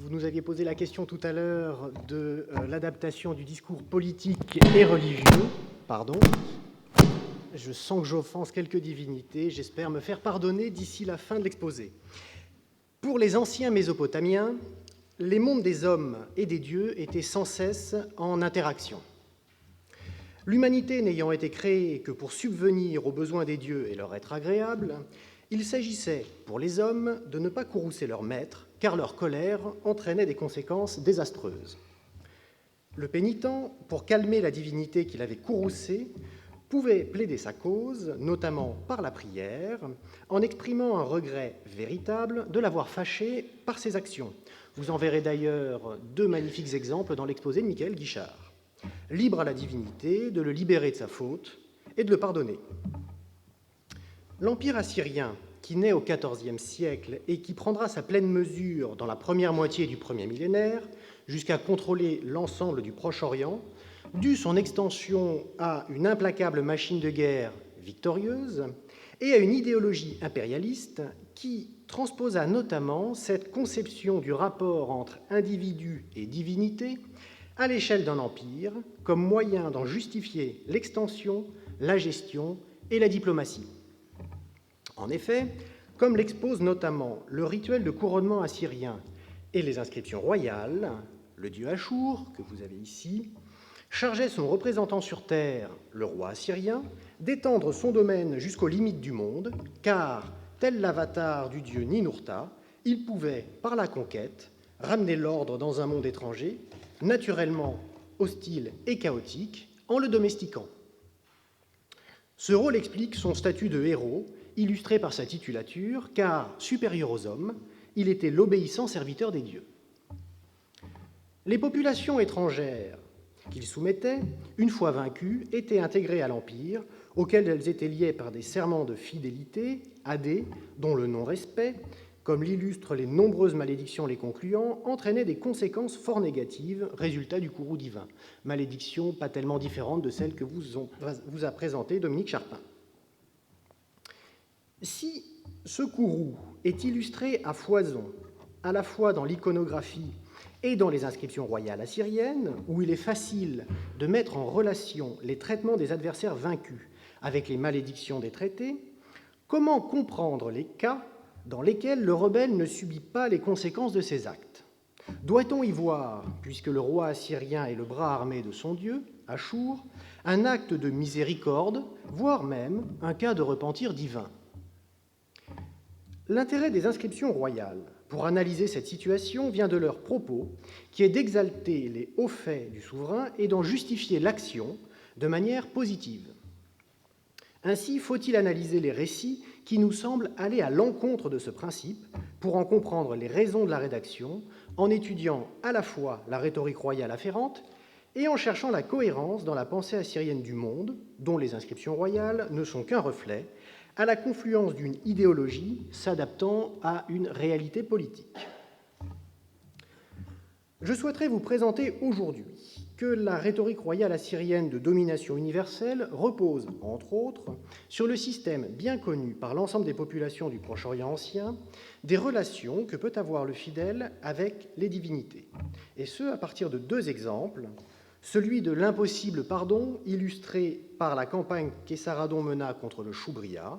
Vous nous aviez posé la question tout à l'heure de l'adaptation du discours politique et religieux. Pardon. Je sens que j'offense quelques divinités. J'espère me faire pardonner d'ici la fin de l'exposé. Pour les anciens Mésopotamiens, les mondes des hommes et des dieux étaient sans cesse en interaction. L'humanité n'ayant été créée que pour subvenir aux besoins des dieux et leur être agréable, il s'agissait, pour les hommes, de ne pas courroucer leur maître, car leur colère entraînait des conséquences désastreuses. Le pénitent, pour calmer la divinité qui l'avait courroucé, pouvait plaider sa cause, notamment par la prière, en exprimant un regret véritable de l'avoir fâché par ses actions. Vous en verrez d'ailleurs deux magnifiques exemples dans l'exposé de Michael Guichard. Libre à la divinité de le libérer de sa faute et de le pardonner. L'Empire assyrien, qui naît au XIVe siècle et qui prendra sa pleine mesure dans la première moitié du premier millénaire, jusqu'à contrôler l'ensemble du Proche-Orient, dut son extension à une implacable machine de guerre victorieuse et à une idéologie impérialiste qui transposa notamment cette conception du rapport entre individu et divinité à l'échelle d'un empire comme moyen d'en justifier l'extension, la gestion et la diplomatie. En effet, comme l'expose notamment le rituel de couronnement assyrien et les inscriptions royales, le dieu Achour, que vous avez ici, chargeait son représentant sur terre, le roi assyrien, d'étendre son domaine jusqu'aux limites du monde, car, tel l'avatar du dieu Ninurta, il pouvait, par la conquête, ramener l'ordre dans un monde étranger, naturellement hostile et chaotique, en le domestiquant. Ce rôle explique son statut de héros, illustré par sa titulature, car, supérieur aux hommes, il était l'obéissant serviteur des dieux. Les populations étrangères qu'il soumettait, une fois vaincues, étaient intégrées à l'Empire, auquel elles étaient liées par des serments de fidélité, adés, dont le non-respect, comme l'illustrent les nombreuses malédictions les concluant, entraînait des conséquences fort négatives, résultat du courroux divin. Malédiction pas tellement différente de celle que vous a présentée Dominique Charpin. Si ce courroux est illustré à foison, à la fois dans l'iconographie et dans les inscriptions royales assyriennes, où il est facile de mettre en relation les traitements des adversaires vaincus avec les malédictions des traités, comment comprendre les cas dans lesquels le rebelle ne subit pas les conséquences de ses actes? Doit-on y voir, puisque le roi assyrien est le bras armé de son dieu, Achour, un acte de miséricorde, voire même un cas de repentir divin? L'intérêt des inscriptions royales pour analyser cette situation vient de leur propos, qui est d'exalter les hauts faits du souverain et d'en justifier l'action de manière positive. Ainsi, faut-il analyser les récits qui nous semblent aller à l'encontre de ce principe pour en comprendre les raisons de la rédaction, en étudiant à la fois la rhétorique royale afférente et en cherchant la cohérence dans la pensée assyrienne du monde, dont les inscriptions royales ne sont qu'un reflet, à la confluence d'une idéologie s'adaptant à une réalité politique. Je souhaiterais vous présenter aujourd'hui que la rhétorique royale assyrienne de domination universelle repose, entre autres, sur le système bien connu par l'ensemble des populations du Proche-Orient ancien des relations que peut avoir le fidèle avec les divinités, et ce, à partir de deux exemples, celui de l'impossible pardon, illustré par la campagne qu'Essaradon mena contre le Choubria,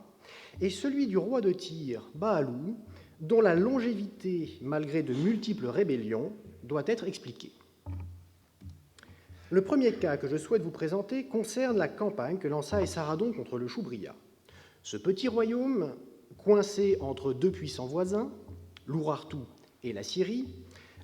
et celui du roi de Tyr, Baalou, dont la longévité, malgré de multiples rébellions, doit être expliquée. Le premier cas que je souhaite vous présenter concerne la campagne que lança Essaradon contre le Choubria. Ce petit royaume, coincé entre deux puissants voisins, l'Urartu et la Syrie,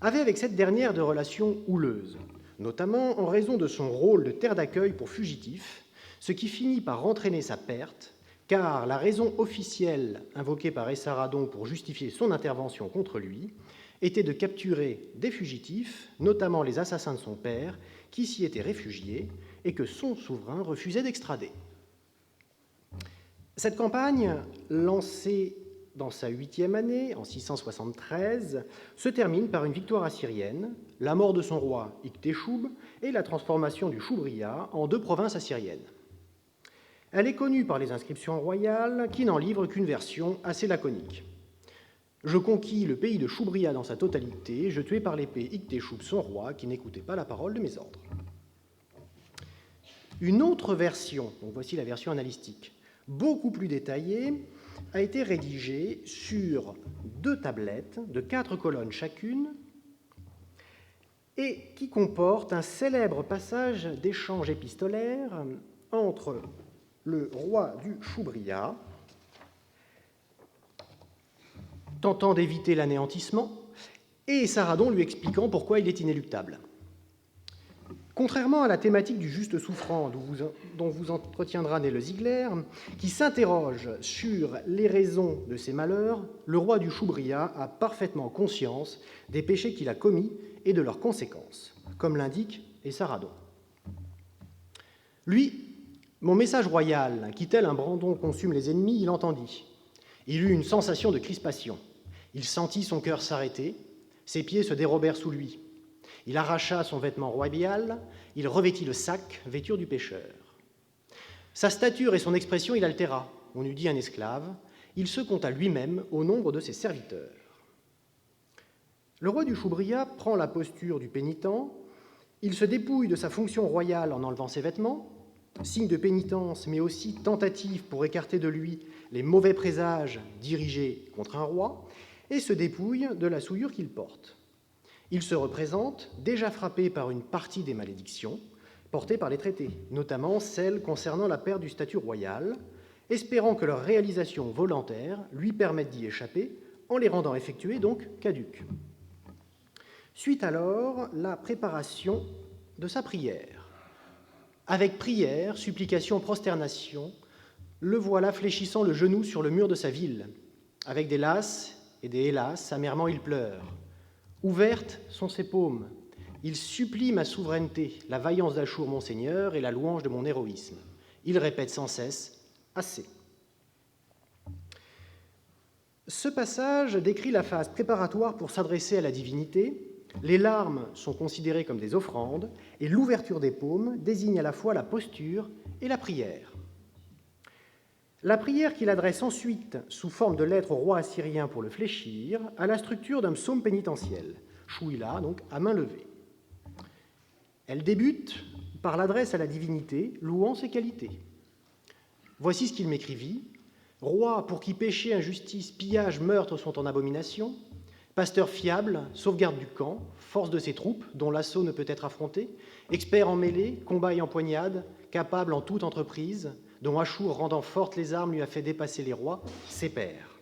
avait avec cette dernière de relations houleuses, notamment en raison de son rôle de terre d'accueil pour fugitifs, ce qui finit par entraîner sa perte, car la raison officielle invoquée par Essaradon pour justifier son intervention contre lui était de capturer des fugitifs, notamment les assassins de son père, qui s'y étaient réfugiés et que son souverain refusait d'extrader. Cette campagne, lancée dans sa 8e année, en 673, se termine par une victoire assyrienne, la mort de son roi Ikteshub et la transformation du Choubria en deux provinces assyriennes. Elle est connue par les inscriptions royales qui n'en livrent qu'une version assez laconique. Je conquis le pays de Choubria dans sa totalité, je tuai par l'épée Iktéchoub son roi, qui n'écoutait pas la parole de mes ordres. » Une autre version, donc voici la version analytique, beaucoup plus détaillée, a été rédigée sur 2 tablettes de 4 colonnes chacune et qui comporte un célèbre passage d'échange épistolaire entre le roi du Choubria, tentant d'éviter l'anéantissement, et Saradon lui expliquant pourquoi il est inéluctable. Contrairement à la thématique du juste souffrant dont vous entretiendra Né le Ziegler, qui s'interroge sur les raisons de ses malheurs, le roi du Choubria a parfaitement conscience des péchés qu'il a commis et de leurs conséquences, comme l'indique Saradon. Lui, mon message royal, qui tel un brandon consume les ennemis, il entendit. Il eut une sensation de crispation. Il sentit son cœur s'arrêter, ses pieds se dérobèrent sous lui. Il arracha son vêtement royal, il revêtit le sac, vêture du pécheur. Sa stature et son expression il altéra, on eût dit un esclave, il se compta lui-même au nombre de ses serviteurs. Le roi du Choubria prend la posture du pénitent, il se dépouille de sa fonction royale en enlevant ses vêtements, signe de pénitence, mais aussi tentative pour écarter de lui les mauvais présages dirigés contre un roi, et se dépouille de la souillure qu'il porte. Il se représente déjà frappé par une partie des malédictions portées par les traités, notamment celles concernant la perte du statut royal, espérant que leur réalisation volontaire lui permette d'y échapper en les rendant effectuées, donc caduques. Suit alors la préparation de sa prière. Avec prière, supplication, prosternation, le voilà fléchissant le genou sur le mur de sa ville. Avec des lasses et des hélas, amèrement il pleure. Ouvertes sont ses paumes. Il supplie ma souveraineté, la vaillance d'Achour, mon seigneur, et la louange de mon héroïsme. Il répète sans cesse « assez ». Ce passage décrit la phase préparatoire pour s'adresser à la divinité. Les larmes sont considérées comme des offrandes, et l'ouverture des paumes désigne à la fois la posture et la prière. La prière qu'il adresse ensuite, sous forme de lettre au roi assyrien pour le fléchir, a la structure d'un psaume pénitentiel, chouïla, donc à main levée. Elle débute par l'adresse à la divinité, louant ses qualités. Voici ce qu'il m'écrivit. « Roi pour qui péché, injustice, pillage, meurtre sont en abomination, pasteur fiable, sauvegarde du camp, force de ses troupes, dont l'assaut ne peut être affronté, expert en mêlée, combat et empoignade, capable en toute entreprise, dont Achour, rendant fortes les armes, lui a fait dépasser les rois, ses pairs. »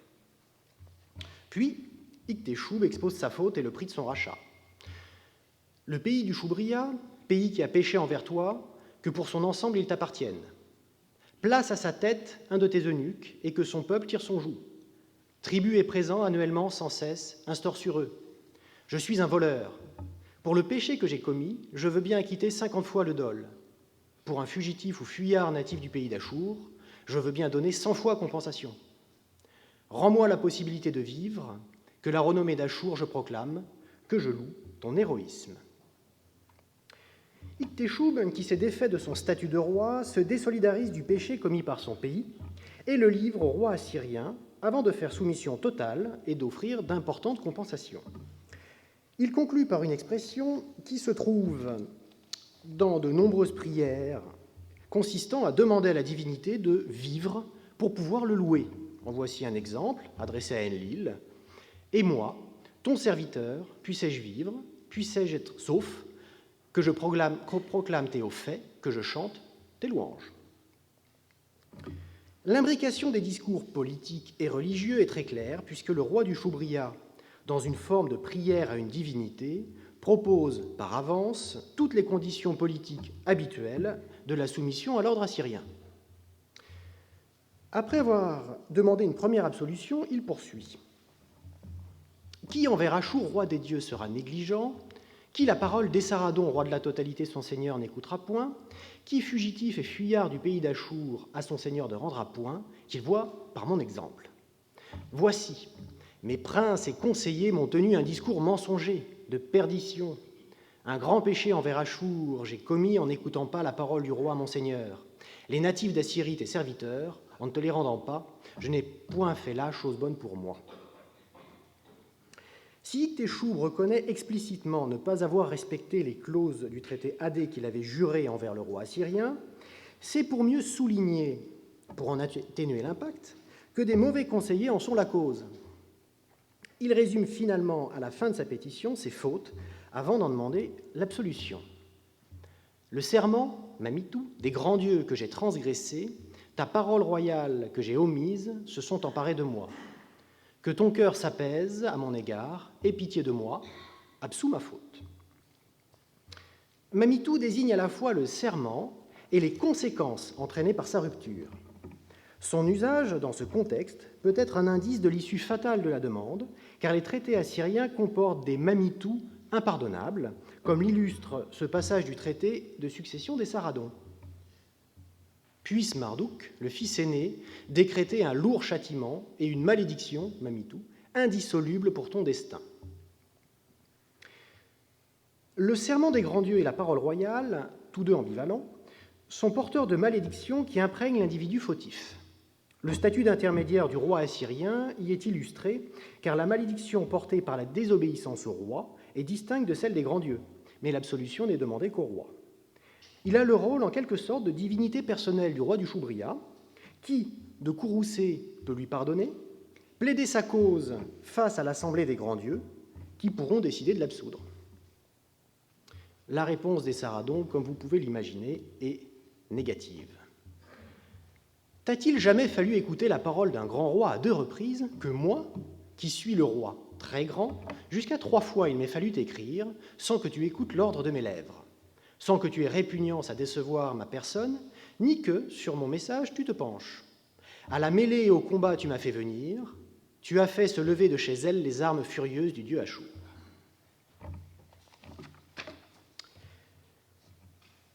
Puis, Iktéchoub expose sa faute et le prix de son rachat. « Le pays du Choubria, pays qui a péché envers toi, que pour son ensemble il t'appartienne. Place à sa tête un de tes eunuques, et que son peuple tire son joug. Tribut est présent annuellement sans cesse, instaure sur eux. Je suis un voleur. Pour le péché que j'ai commis, je veux bien acquitter 50 fois le dol. Pour un fugitif ou fuyard natif du pays d'Achour, je veux bien donner 100 fois compensation. Rends-moi la possibilité de vivre, que la renommée d'Achour je proclame, que je loue ton héroïsme. » Iktéchoub, qui s'est défait de son statut de roi, se désolidarise du péché commis par son pays et le livre au roi assyrien avant de faire soumission totale et d'offrir d'importantes compensations. Il conclut par une expression qui se trouve dans de nombreuses prières consistant à demander à la divinité de vivre pour pouvoir le louer. En voici un exemple adressé à Enlil. « Et moi, ton serviteur, puissé-je vivre, puissé-je être sauf, que je proclame tes hauts faits, que je chante tes louanges. » L'imbrication des discours politiques et religieux est très claire, puisque le roi du Choubria, dans une forme de prière à une divinité, propose par avance toutes les conditions politiques habituelles de la soumission à l'ordre assyrien. Après avoir demandé une première absolution, il poursuit. « Qui envers Achour, roi des dieux, sera négligent ? Qui la parole d'Essaradon, roi de la totalité, son seigneur, n'écoutera point ? Qui fugitif et fuyard du pays d'Achour à son seigneur ne rendra point, qu'il voit par mon exemple. Voici, mes princes et conseillers m'ont tenu un discours mensonger, de perdition. Un grand péché envers Achour j'ai commis en n'écoutant pas la parole du roi mon seigneur. Les natifs d'Assyrie, tes serviteurs, en ne te les rendant pas, je n'ai point fait là chose bonne pour moi. Si Téchoub reconnaît explicitement ne pas avoir respecté les clauses du traité Hadé qu'il avait juré envers le roi assyrien, c'est pour mieux souligner, pour en atténuer l'impact, que des mauvais conseillers en sont la cause. Il résume finalement à la fin de sa pétition ses fautes avant d'en demander l'absolution. Le serment, Mamitou, des grands dieux que j'ai transgressés, ta parole royale que j'ai omise, se sont emparés de moi. Que ton cœur s'apaise à mon égard, aie pitié de moi, absous ma faute. Mamitou désigne à la fois le serment et les conséquences entraînées par sa rupture. Son usage dans ce contexte peut être un indice de l'issue fatale de la demande, car les traités assyriens comportent des mamitous impardonnables, comme l'illustre ce passage du traité de succession des Saradons. Puisse Marduk, le fils aîné, décréter un lourd châtiment et une malédiction, Mamitou, indissoluble pour ton destin. Le serment des grands dieux et la parole royale, tous deux ambivalents, sont porteurs de malédictions qui imprègnent l'individu fautif. Le statut d'intermédiaire du roi assyrien y est illustré, car la malédiction portée par la désobéissance au roi est distincte de celle des grands dieux, mais l'absolution n'est demandée qu'au roi. Il a le rôle, en quelque sorte, de divinité personnelle du roi du Choubria, qui, de courroucé, peut lui pardonner, plaider sa cause face à l'assemblée des grands dieux, qui pourront décider de l'absoudre. La réponse des Saradons, comme vous pouvez l'imaginer, est négative. T'a-t-il jamais fallu écouter la parole d'un grand roi à 2 reprises, que moi, qui suis le roi très grand, jusqu'à 3 fois il m'est fallu t'écrire, sans que tu écoutes l'ordre de mes lèvres, sans que tu aies répugnance à décevoir ma personne, ni que, sur mon message, tu te penches. À la mêlée et au combat tu m'as fait venir, tu as fait se lever de chez elle les armes furieuses du dieu Achour.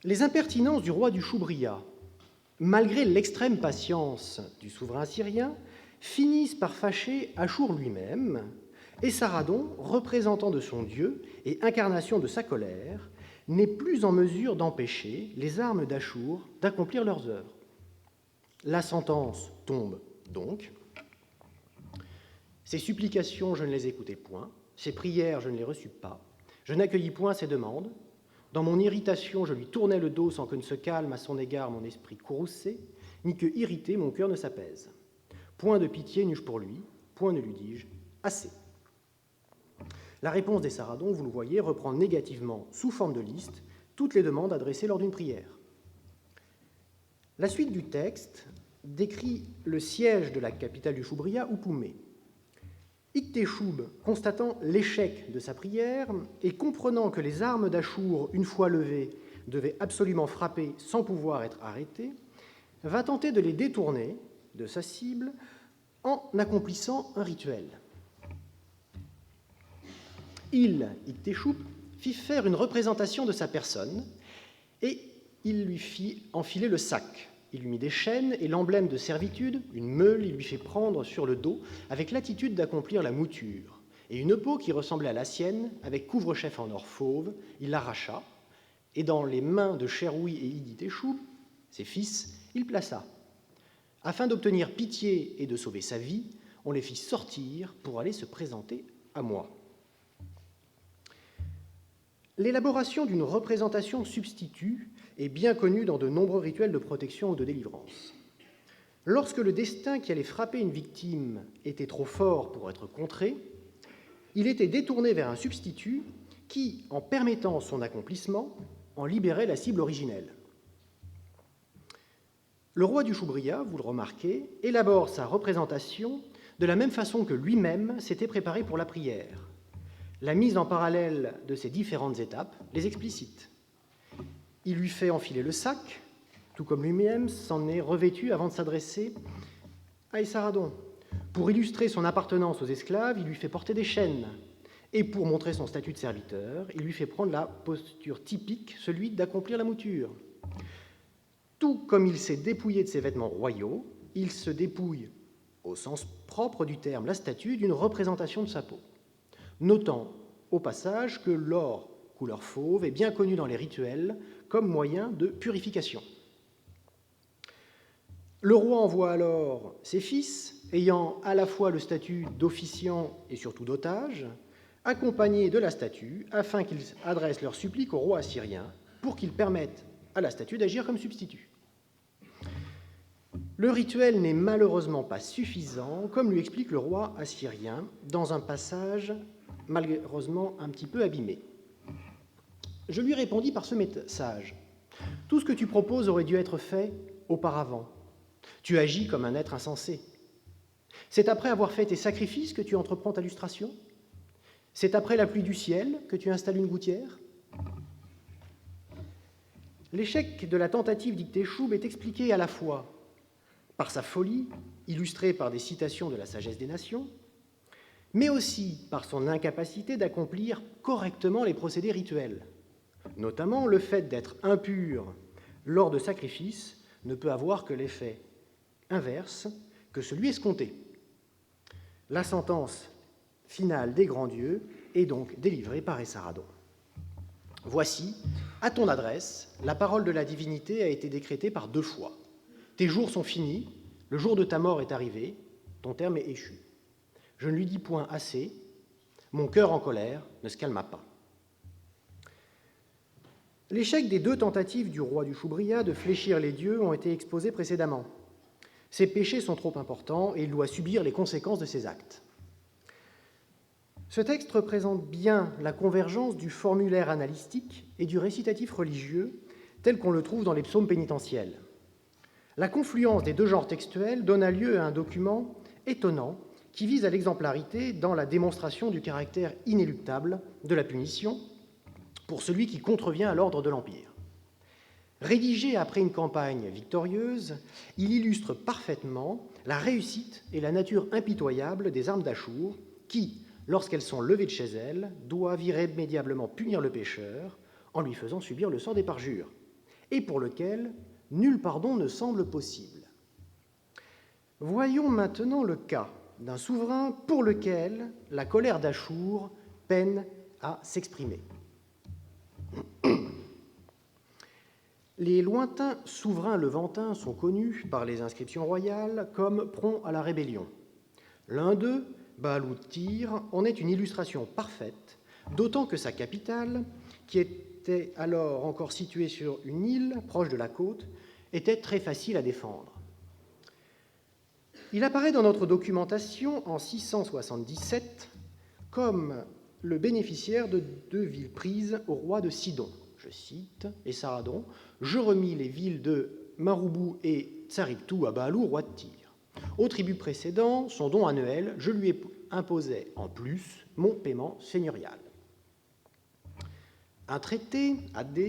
Les impertinences du roi du Choubria, malgré l'extrême patience du souverain assyrien, finissent par fâcher Achour lui-même, et Saradon, représentant de son dieu et incarnation de sa colère, n'est plus en mesure d'empêcher les armes d'Achour d'accomplir leurs œuvres. La sentence tombe donc. Ses supplications, je ne les écoutai point, ses prières, je ne les reçus pas, je n'accueillis point ses demandes. Dans mon irritation, je lui tournais le dos sans que ne se calme à son égard mon esprit courroucé, ni que, irrité, mon cœur ne s'apaise. Point de pitié n'eus-je pour lui, point ne lui dis-je assez. La réponse des Saradons, vous le voyez, reprend négativement, sous forme de liste, toutes les demandes adressées lors d'une prière. La suite du texte décrit le siège de la capitale du Choubria, Oupoumé. Iktéchoub, constatant l'échec de sa prière et comprenant que les armes d'Achour, une fois levées, devaient absolument frapper sans pouvoir être arrêtées, va tenter de les détourner de sa cible en accomplissant un rituel. Iktéchoub, fit faire une représentation de sa personne et il lui fit enfiler le sac. Il lui mit des chaînes et l'emblème de servitude, une meule, il lui fit prendre sur le dos avec l'attitude d'accomplir la mouture. Et une peau qui ressemblait à la sienne, avec couvre-chef en or fauve, il l'arracha, et dans les mains de Cheroui et Iktéchoub, ses fils, il plaça. Afin d'obtenir pitié et de sauver sa vie, on les fit sortir pour aller se présenter à moi. L'élaboration d'une représentation substitut est bien connue dans de nombreux rituels de protection ou de délivrance. Lorsque le destin qui allait frapper une victime était trop fort pour être contré, il était détourné vers un substitut qui, en permettant son accomplissement, en libérait la cible originelle. Le roi du Choubria, vous le remarquez, élabore sa représentation de la même façon que lui-même s'était préparé pour la prière. La mise en parallèle de ces différentes étapes les explicite. Il lui fait enfiler le sac, tout comme lui-même s'en est revêtu avant de s'adresser à Saradon. Pour illustrer son appartenance aux esclaves, il lui fait porter des chaînes. Et pour montrer son statut de serviteur, il lui fait prendre la posture typique, celui d'accomplir la mouture. Tout comme il s'est dépouillé de ses vêtements royaux, il se dépouille, au sens propre du terme, la statue d'une représentation de sa peau. Notant au passage que l'or couleur fauve est bien connu dans les rituels comme moyen de purification. Le roi envoie alors ses fils, ayant à la fois le statut d'officiant et surtout d'otage, accompagnés de la statue, afin qu'ils adressent leur supplique au roi assyrien pour qu'il permette à la statue d'agir comme substitut. Le rituel n'est malheureusement pas suffisant, comme lui explique le roi assyrien dans un passage malheureusement un petit peu abîmé. Je lui répondis par ce message: « Tout ce que tu proposes aurait dû être fait auparavant. Tu agis comme un être insensé. C'est après avoir fait tes sacrifices que tu entreprends ta lustration? C'est après la pluie du ciel que tu installes une gouttière? » L'échec de la tentative d'Ikteshub est expliqué à la fois par sa folie, illustrée par des citations de la sagesse des nations, mais aussi par son incapacité d'accomplir correctement les procédés rituels. Notamment, le fait d'être impur lors de sacrifices ne peut avoir que l'effet inverse que celui escompté. La sentence finale des grands dieux est donc délivrée par Esarhaddon. Voici, à ton adresse, la parole de la divinité a été décrétée par 2 fois. Tes jours sont finis, le jour de ta mort est arrivé, ton terme est échu. Je ne lui dis point assez, mon cœur en colère ne se calma pas. L'échec des 2 tentatives du roi du Shubria de fléchir les dieux ont été exposés précédemment. Ses péchés sont trop importants et il doit subir les conséquences de ses actes. Ce texte représente bien la convergence du formulaire analytique et du récitatif religieux tel qu'on le trouve dans les psaumes pénitentiels. La confluence des 2 genres textuels donna lieu à un document étonnant qui vise à l'exemplarité dans la démonstration du caractère inéluctable de la punition pour celui qui contrevient à l'ordre de l'Empire. Rédigé après une campagne victorieuse, il illustre parfaitement la réussite et la nature impitoyable des armes d'Achour qui, lorsqu'elles sont levées de chez elles, doivent irrémédiablement punir le pécheur en lui faisant subir le sort des parjures, et pour lequel nul pardon ne semble possible. Voyons maintenant le cas d'un souverain pour lequel la colère d'Achour peine à s'exprimer. Les lointains souverains levantins sont connus par les inscriptions royales comme prompts à la rébellion. L'un d'eux, Baalout-Tyr, en est une illustration parfaite, d'autant que sa capitale, qui était alors encore située sur une île proche de la côte, était très facile à défendre. Il apparaît dans notre documentation en 677 comme le bénéficiaire de 2 villes prises au roi de Sidon. Je cite Esarhaddon: « Je remis les villes de Maroubou et Tsariptou à Baalou, roi de Tyr. Au tribut précédent, son don annuel, je lui imposais en plus mon paiement seigneurial. » Un traité, AD,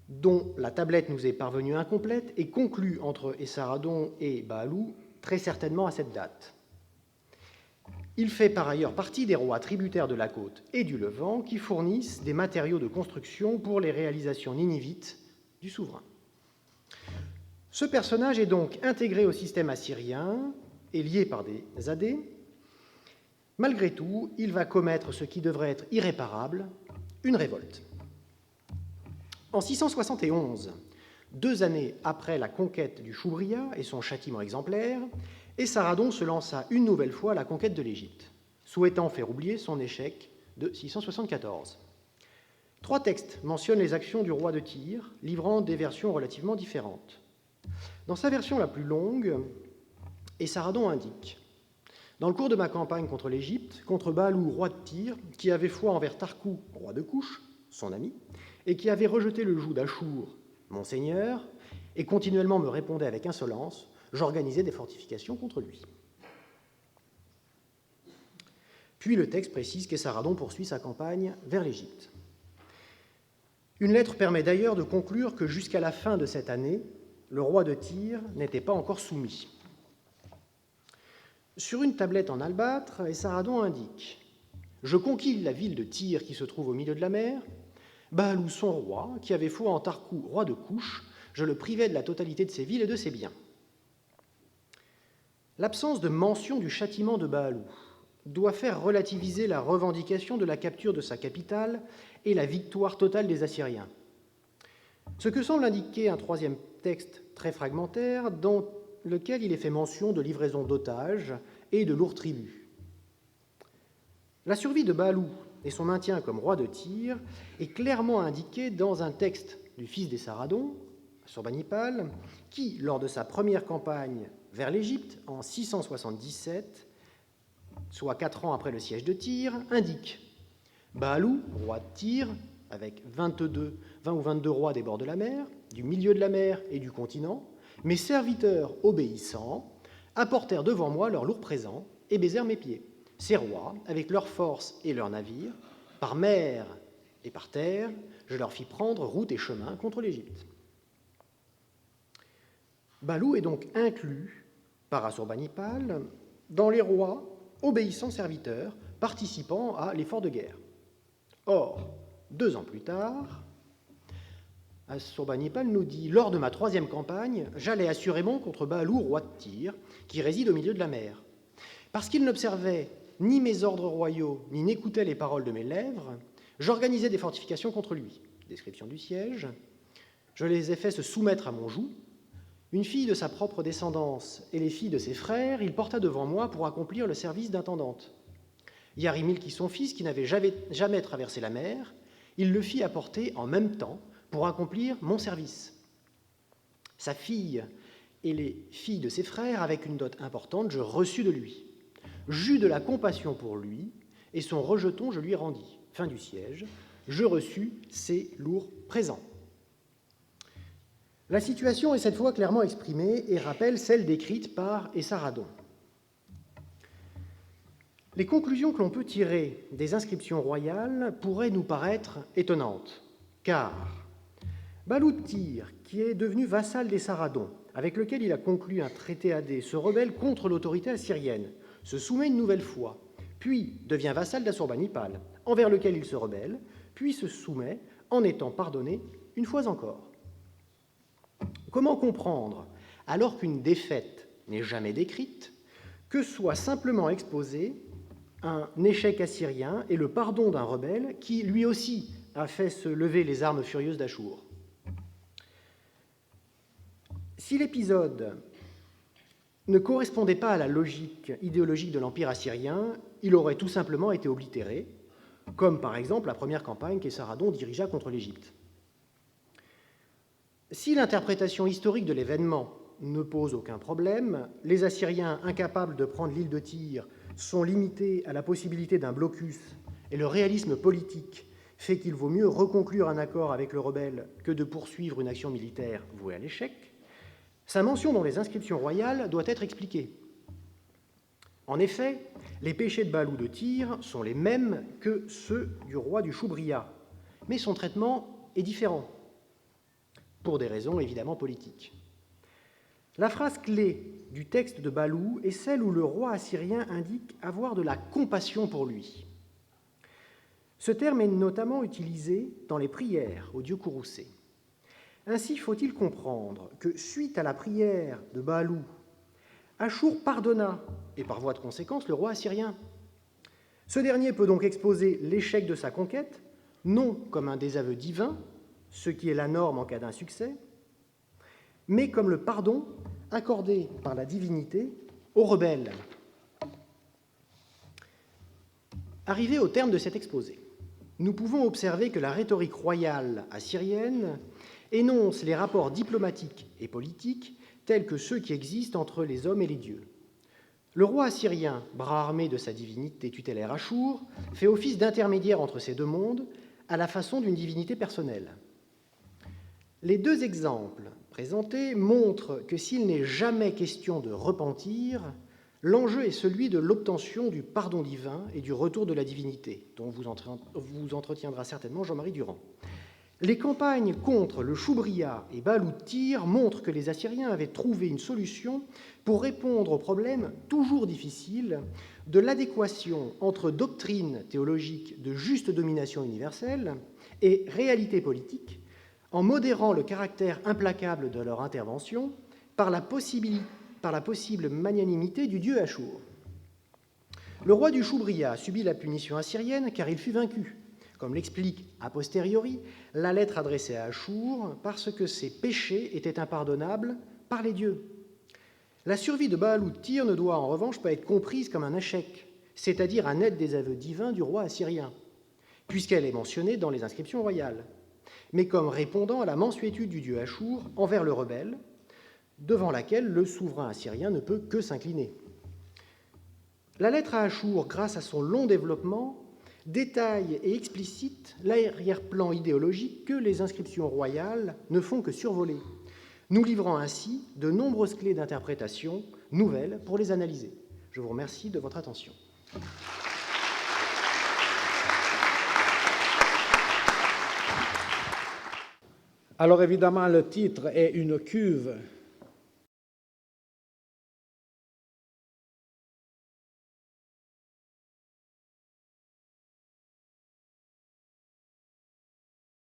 dont la tablette nous est parvenue incomplète, est conclu entre Esarhaddon et Baalou, très certainement à cette date. Il fait par ailleurs partie des rois tributaires de la côte et du Levant qui fournissent des matériaux de construction pour les réalisations ninivites du souverain. Ce personnage est donc intégré au système assyrien et lié par des zadés. Malgré tout, il va commettre ce qui devrait être irréparable, une révolte. En 671, 2 années après la conquête du Shubria et son châtiment exemplaire, Esarhaddon se lança une nouvelle fois à la conquête de l'Égypte, souhaitant faire oublier son échec de 674. 3 textes mentionnent les actions du roi de Tyr, livrant des versions relativement différentes. Dans sa version la plus longue, Esarhaddon indique: « Dans le cours de ma campagne contre l'Égypte, contre Baalou, roi de Tyr, qui avait foi envers Tarkou, roi de Couche, son ami, et qui avait rejeté le joug d'Achour, mon seigneur, et continuellement me répondait avec insolence, j'organisais des fortifications contre lui. » Puis le texte précise qu'Esarhaddon poursuit sa campagne vers l'Égypte. Une lettre permet d'ailleurs de conclure que jusqu'à la fin de cette année, le roi de Tyr n'était pas encore soumis. Sur une tablette en albâtre, Esarhaddon indique: « Je conquis la ville de Tyr qui se trouve au milieu de la mer. Baalou, son roi, qui avait foi en Tarkou, roi de Couche, je le privais de la totalité de ses villes et de ses biens. » L'absence de mention du châtiment de Baalou doit faire relativiser la revendication de la capture de sa capitale et la victoire totale des Assyriens. Ce que semble indiquer un 3e texte très fragmentaire dans lequel il est fait mention de livraison d'otages et de lourds tributs. La survie de Baalou et son maintien comme roi de Tyr est clairement indiquée dans un texte du fils des Saradons, Assurbanipal, qui, lors de sa première campagne vers l'Égypte en 677, soit 4 ans après le siège de Tyr, indique Baalou, roi de Tyr, avec 20 ou 22 rois des bords de la mer, du milieu de la mer et du continent, mes serviteurs obéissants apportèrent devant moi leurs lourds présents et baisèrent mes pieds. Ces rois, avec leurs forces et leurs navires, par mer et par terre, je leur fis prendre route et chemin contre l'Égypte. Baalou est donc inclus par Assurbanipal dans les rois obéissants serviteurs participant à l'effort de guerre. Or, 2 ans plus tard, Assurbanipal nous dit « Lors de ma 3e campagne, j'allais assurément contre Baalou, roi de Tyr, qui réside au milieu de la mer. Parce qu'il n'observait ni mes ordres royaux, ni n'écoutait les paroles de mes lèvres, j'organisais des fortifications contre lui. » Description du siège. « Je les ai fait se soumettre à mon joug. Une fille de sa propre descendance et les filles de ses frères, il porta devant moi pour accomplir le service d'intendante. Yarimilki, son fils, qui n'avait jamais traversé la mer, il le fit apporter en même temps pour accomplir mon service. Sa fille et les filles de ses frères, avec une dot importante, je reçus de lui. J'eus de la compassion pour lui, et son rejeton je lui rendis. » Fin du siège. Je reçus ses lourds présents. La situation est cette fois clairement exprimée et rappelle celle décrite par Esarhaddon. Les conclusions que l'on peut tirer des inscriptions royales pourraient nous paraître étonnantes, car Baalou de Tyr, qui est devenu vassal des Saradons, avec lequel il a conclu un traité Hadé, se rebelle contre l'autorité assyrienne, se soumet une nouvelle fois, puis devient vassal d'Assurbanipal, envers lequel il se rebelle, puis se soumet en étant pardonné une fois encore. Comment comprendre, alors qu'une défaite n'est jamais décrite, que soit simplement exposé un échec assyrien et le pardon d'un rebelle qui, lui aussi, a fait se lever les armes furieuses d'Achour? Si l'épisode ne correspondait pas à la logique idéologique de l'Empire assyrien, il aurait tout simplement été oblitéré, comme par exemple la première campagne qu'Esarhaddon dirigea contre l'Égypte. Si l'interprétation historique de l'événement ne pose aucun problème, les Assyriens, incapables de prendre l'île de Tyr, sont limités à la possibilité d'un blocus, et le réalisme politique fait qu'il vaut mieux reconclure un accord avec le rebelle que de poursuivre une action militaire vouée à l'échec, sa mention dans les inscriptions royales doit être expliquée. En effet, les péchés de Baalou de Tyr sont les mêmes que ceux du roi du Choubria, mais son traitement est différent, pour des raisons évidemment politiques. La phrase clé du texte de Baalou est celle où le roi assyrien indique avoir de la compassion pour lui. Ce terme est notamment utilisé dans les prières au dieu Kouroussé. Ainsi faut-il comprendre que, suite à la prière de Baalou, Achour pardonna, et par voie de conséquence, le roi assyrien. Ce dernier peut donc exposer l'échec de sa conquête, non comme un désaveu divin, ce qui est la norme en cas d'insuccès, mais comme le pardon accordé par la divinité aux rebelles. Arrivé au terme de cet exposé, nous pouvons observer que la rhétorique royale assyrienne énonce les rapports diplomatiques et politiques tels que ceux qui existent entre les hommes et les dieux. Le roi assyrien, bras armé de sa divinité tutélaire Achour, fait office d'intermédiaire entre ces deux mondes à la façon d'une divinité personnelle. Les 2 exemples présentés montrent que s'il n'est jamais question de repentir, l'enjeu est celui de l'obtention du pardon divin et du retour de la divinité, dont vous entretiendra certainement Jean-Marie Durand. Les campagnes contre le Choubria et Baalou de Tyr montrent que les Assyriens avaient trouvé une solution pour répondre au problème toujours difficile de l'adéquation entre doctrine théologique de juste domination universelle et réalité politique, en modérant le caractère implacable de leur intervention par la possible magnanimité du dieu Achour. Le roi du Choubria subit la punition assyrienne car il fut vaincu, comme l'explique a posteriori la lettre adressée à Achour, parce que ses péchés étaient impardonnables par les dieux. La survie de Baalou de Tyr ne doit en revanche pas être comprise comme un échec. c'est-à-dire à naître des aveux divins du roi assyrien, puisqu'elle est mentionnée dans les inscriptions royales, mais comme répondant à la mansuétude du dieu Achour envers le rebelle, devant laquelle le souverain assyrien ne peut que s'incliner. La lettre à Achour, grâce à son long développement, détaille et explicite l'arrière-plan idéologique que les inscriptions royales ne font que survoler, nous livrant ainsi de nombreuses clés d'interprétation nouvelles pour les analyser. Je vous remercie de votre attention. Alors évidemment, le titre est « Une cuve